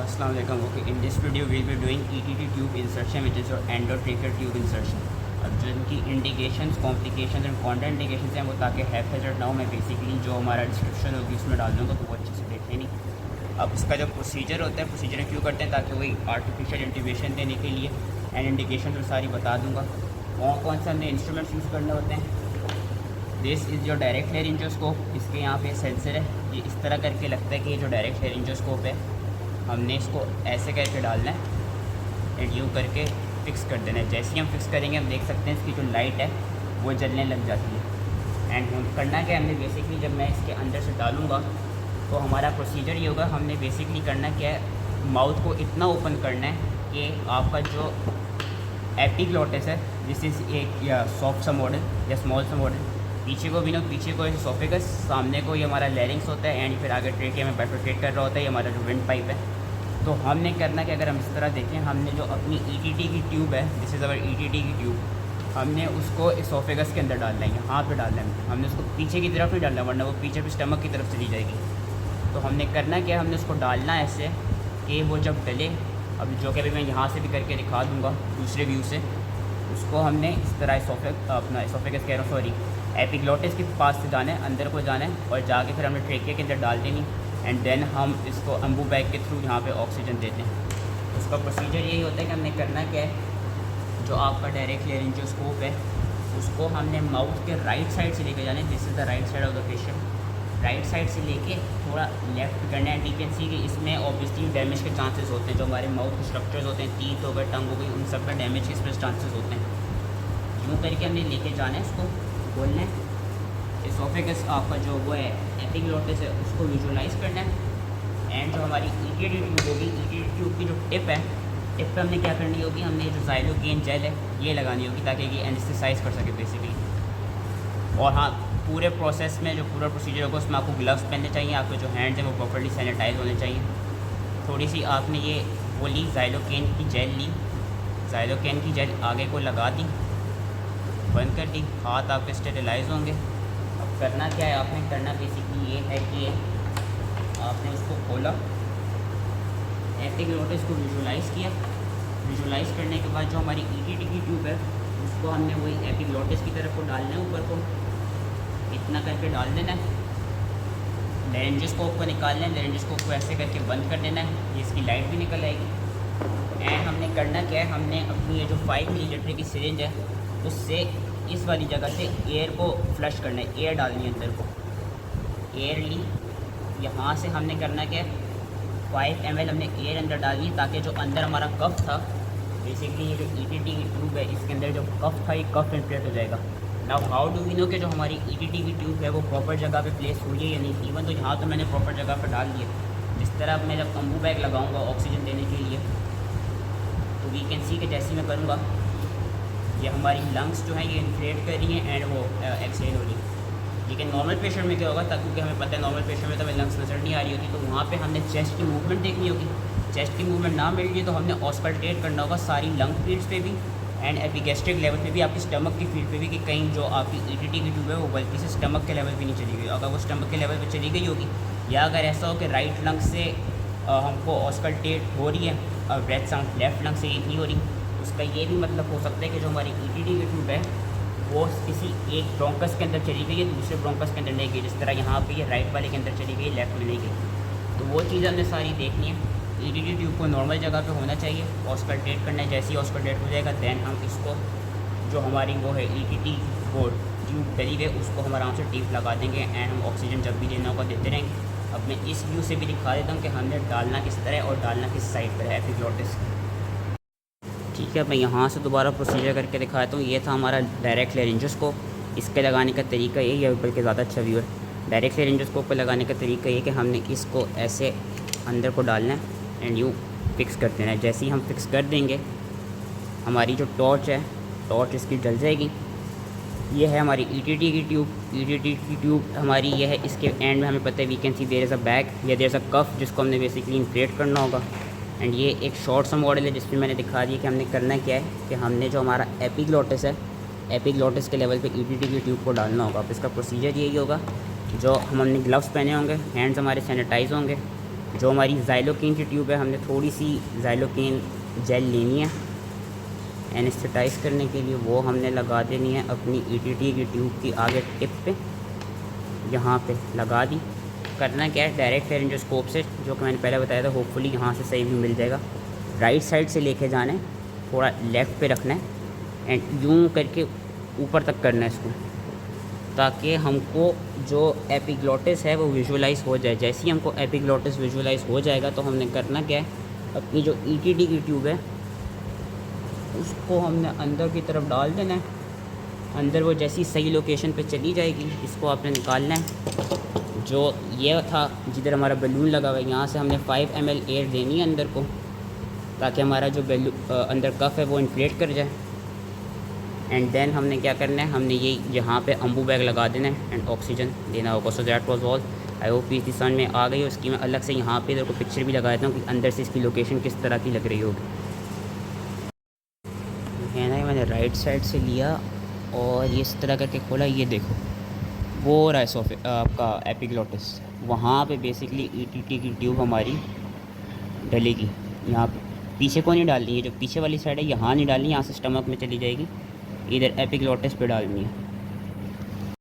Assalamu alaikum. Okay, in this video we'll be doing ETT tube insertion, which is your endotracheal tube insertion. अब जो इनकी indications, complications and contraindications हैं वो ताकि हैफेजर्ड ना हो, मैं बेसिकली जो हमारा डिस्क्रिप्शन होगी उसमें डाल दूँगा, तो वो अच्छे से देखें नहीं। अब इसका जो प्रोसीजर होता है, प्रोसीजर क्यों करते हैं, ताकि वही आर्टिफिशियल इंटीग्रेशन देने के लिए, एंड इंडिकेशन तो सारी बता दूँगा। कौन कौन से हमने इंस्ट्रूमेंट्स यूज़ करने होते हैं। दिस इज़ जो डायरेक्ट लेरिंजोस्कोप, इसके यहाँ पे सेंसर है, ये इस तरह करके लगता है कि ये जो डायरेक्ट लेरिंजोस्कोप है, हमने इसको ऐसे करके डालना है एंड यूँ करके फिक्स कर देना है। जैसे ही हम फिक्स करेंगे हम देख सकते हैं इसकी जो लाइट है वो जलने लग जाती है। एंड हम करना क्या है, हमने बेसिकली जब मैं इसके अंदर से डालूँगा तो हमारा प्रोसीजर ये होगा, हमने बेसिकली करना क्या है, माउथ को इतना ओपन करना है कि आपका जो एपिग्लोटिस है, दिस इज़ एक या सॉफ्ट सा मॉडल या स्मॉल सा मॉडल, पीछे को भी ना, पीछे को एसोफेगस, सामने को ये हमारा लैरिंग्स होता है एंड फिर आगे ट्रेकिया में बाइफरकेट कर रहा होता है, ये हमारा जो विंड पाइप है। तो हमने करना कि अगर हम इस तरह देखें, हमने जो अपनी ईटीटी की ट्यूब है, दिस इज़ अवर ईटीटी की ट्यूब, हमने उसको एसोफेगस के अंदर डालना है, यहाँ पे डालना है। हमने उसको पीछे की तरफ नहीं डालना, वरना वो पीछे भी स्टमक की तरफ चली जाएगी। तो हमने करना क्या, हमने उसको डालना है ऐसे कि वो जब डले, अब जो कि अभी मैं यहाँ से भी करके दिखा दूँगा दूसरे व्यू से, उसको हमने इस तरह अपना एसोफेगस कह रहा हूँ, सॉरी, एपिग्लोटिस के पास से जाना है, अंदर को जाना है और जाके फिर हमने ट्रेकिया के अंदर डाल देनी एंड देन हम इसको अम्बू बैग के थ्रू यहाँ पे ऑक्सीजन देते हैं। उसका प्रोसीजर यही होता है कि हमने करना क्या है, जो आपका डायरेक्ट लेरिंजोस्कोप है उसको हमने माउथ के राइट साइड से लेके जाना है। This is the right side of the patient. Right side से लेके थोड़ा लेफ्ट करना है। यू कैन सी कि इसमें ऑब्वियसली डैमेज के चांसेस होते हैं, जो हमारे माउथ के स्ट्रक्चर्स होते हैं, टीथ हो गए, टंग हो गई, उन सब का डैमेज के इसमें चांसेस होते हैं। यूँ करके हमने लेके जाना है, उसको खोलना है। एसोफेगस आपका जो वो है एपिग्लोटिस है, उसको विजुलाइज करना है एंड जो हमारी ईटीटी ट्यूब होगी, ईटीटी ट्यूब की जो टिप है, टिप पे हमने क्या करनी होगी, हमने जो ज़ाइलोकेन जेल है ये लगानी होगी ताकि ये एनेस्थेसाइज कर सके बेसिकली। और हाँ, पूरे प्रोसेस में जो पूरा प्रोसीजर होगा उसमें आपको ग्लव्स पहनने चाहिए, आपके जो हैंड्स हैं वो प्रॉपर्ली सैनिटाइज होने चाहिए। थोड़ी सी आपने ये वो ली, ज़ाइलोकेन की जेल ली, ज़ाइलोकेन की जेल आगे को लगा दी, बंद कर दी, हाथ आपके स्टेरिलाइज होंगे। अब करना क्या है, आपने करना बेसिकली ये है कि आपने उसको खोला, एपिग्लोटिस को विजुलाइज़ किया। विजुलाइज़ करने के बाद जो हमारी ईटीटी की ट्यूब है उसको हमने वही एपिग्लोटिस की तरफ को डालना है, ऊपर को इतना करके डाल देना है। लेरिंजोस्कोप को निकालना है, लेरिंजोस्कोप को ऐसे करके बंद कर देना है, ये इसकी लाइट भी निकल आएगी। एंड हमने करना क्या है, हमने अपनी ये जो 5 मिलीलीटर की सिरिंज है उससे इस वाली जगह से एयर को फ्लश करना है, एयर डालनी है अंदर को। एयर ली, यहाँ से हमने करना क्या है, 5 ml हमने एयर अंदर डालनी है ताकि जो अंदर हमारा कफ था, बेसिकली ये जो ईटीटी की ट्यूब है इसके अंदर जो कफ था ये कफ इन्फ्लेट हो जाएगा। Now how do we know कि जो हमारी ईटीटी की ट्यूब है वो प्रॉपर जगह पे प्लेस हुई है या नहीं। इवन तो यहाँ तो मैंने प्रॉपर जगह पर डाल दिया। जिस तरह मैं जब अम्बू बैग लगाऊँगा ऑक्सीजन देने के लिए, तो वी कैन सी कि जैसे मैं करूँगा ये हमारी लंग्स जो है ये इन्फ्लेट कर रही हैं एंड वो एक्सहेल हो रही है। लेकिन नॉर्मल पेशेंट में क्या होगा, तब क्योंकि हमें पता है नॉर्मल पेशेंट में तो हमें लंग्स नज़र नहीं आ रही होती, तो वहाँ पे हमने चेस्ट की मूवमेंट देखनी होगी। चेस्ट की मूवमेंट ना मिल रही तो हमने ऑस्कल्टेट करना होगा सारी लंग फील्ड्स पे भी एंड एपिगैस्ट्रिक लेवल पे भी, आपकी स्टमक की फील्ड पे भी, कि कहीं जो आपकी ईटीटी की ट्यूब है वो गलती से स्टमक के लेवल पे नहीं चली गई। अगर वो स्टमक के लेवल पे चली गई होगी, या अगर ऐसा हो कि राइट लंग से हमको ऑस्कल्टेट हो रही है और ब्रेथ साउंड लेफ्ट लंग से नहीं हो रही, उसका ये भी मतलब हो सकता है कि जो हमारी ईटीटी की ट्यूब है वो किसी एक ब्रोंकस के अंदर चली गई है, दूसरे ब्रोंकस के अंदर नहीं गई। जिस तरह यहाँ पे ये राइट वाले के अंदर चली गई, लेफ्ट में नहीं गई। तो वो चीज़ हमने सारी देखनी है। ईटीटी ट्यूब को नॉर्मल जगह पे होना चाहिए, ऑस्कल्टेट करना है। जैसे ही ऑस्कल्टेट हो जाएगा देन हम इसको जो हमारी वो है ईटीटी वो ट्यूब डली है उसको हम आराम से टीप लगा देंगे एंड हम ऑक्सीजन जब भी देना होगा देते रहेंगे। अब मैं इस व्यू से भी दिखा देता हूँ कि हमने डालना किस तरह और डालना किस साइड पर है एपिग्लोटिस। ठीक है, मैं यहाँ से दोबारा प्रोसीजर करके दिखाता हूँ। ये था हमारा डायरेक्ट लेरिंजोस्कोप। इसके लगाने का तरीका यही है, बल्कि ज़्यादा अच्छा व्यू है। डायरेक्ट लेरिंजोस्कोप पे लगाने का तरीका ये कि हमने इसको ऐसे अंदर को डालना है एंड यूँ फिक्स कर देना है। जैसे ही हम फिक्स कर देंगे, हमारी जो टॉर्च है, टॉर्च इसकी जल जाएगी। ये है हमारी ईटीटी की ट्यूब। ईटीटी की ट्यूब हमारी ये है, इसके एंड में हमें पता है we can see there is a bag या देयर इज़ अ कफ, जिसको हमने बेसिकली इन्फ्लेट करना होगा। एंड ये एक शॉर्ट सा मॉडल है जिसमें मैंने दिखा दिया कि हमने करना क्या है, कि हमने जो हमारा एपिग्लोटिस है, एपिग्लोटिस के लेवल पे ईटीटी की ट्यूब को डालना होगा। अब इसका प्रोसीजर यही होगा, जो हमने ग्लव्स पहने होंगे, हैंड्स हमारे सैनिटाइज होंगे, जो हमारी ज़ाइलोकेन की ट्यूब है, हमने थोड़ी सी ज़ाइलोकेन जेल लेनी है एनेस्थेटाइज करने के लिए, वो हमने लगा देनी है अपनी ईटीटी की ट्यूब की आगे टिप पे, यहाँ पे लगा दी। करना क्या है, डायरेक्ट फेरेंजोस्कोप से, जो कि मैंने पहले बताया था, होपफुली यहाँ से सही भी मिल जाएगा, राइट साइड से लेके जाना है, थोड़ा लेफ़्ट पे रखना है एंड यूँ करके ऊपर तक करना है इसको, ताकि हमको जो एपिग्लोटिस है वो विजुअलाइज हो जाए। जैसे ही हमको एपिग्लोटिस विजुअलाइज हो जाएगा तो हमने करना क्या है, अपनी जो ईटीटी की ट्यूब है उसको हमने अंदर की तरफ डाल देना है। अंदर वो जैसी सही लोकेशन पे चली जाएगी, इसको आपने निकालना है। जो ये था जिधर हमारा बलून लगा हुआ है, यहाँ से हमने 5 ml एयर देनी है अंदर को, ताकि हमारा जो अंदर कफ है वो इन्फ्लेट कर जाए। एंड देन हमने क्या करना है, हमने ये यहाँ पे अम्बू बैग लगा देना है एंड ऑक्सीजन देना होगा। So that was all. I hope इसकी समझ में आ गई। उसकी मैं अलग से यहाँ पे इधर को पिक्चर भी लगा देता हूँ कि अंदर से इसकी लोकेशन किस तरह की लग रही होगी। है ना, मैंने राइट साइड से लिया और ये इस तरह करके खोला, ये देखो वो रहा है आपका एपिग्लोटिस। वहाँ पे बेसिकली ईटीटी की ट्यूब हमारी डलेगी। यहाँ पे पीछे को नहीं डालनी है, जो पीछे वाली साइड है यहाँ नहीं डालनी, यहाँ से स्टमक में चली जाएगी, इधर एपिग्लोटिस पे डालनी है।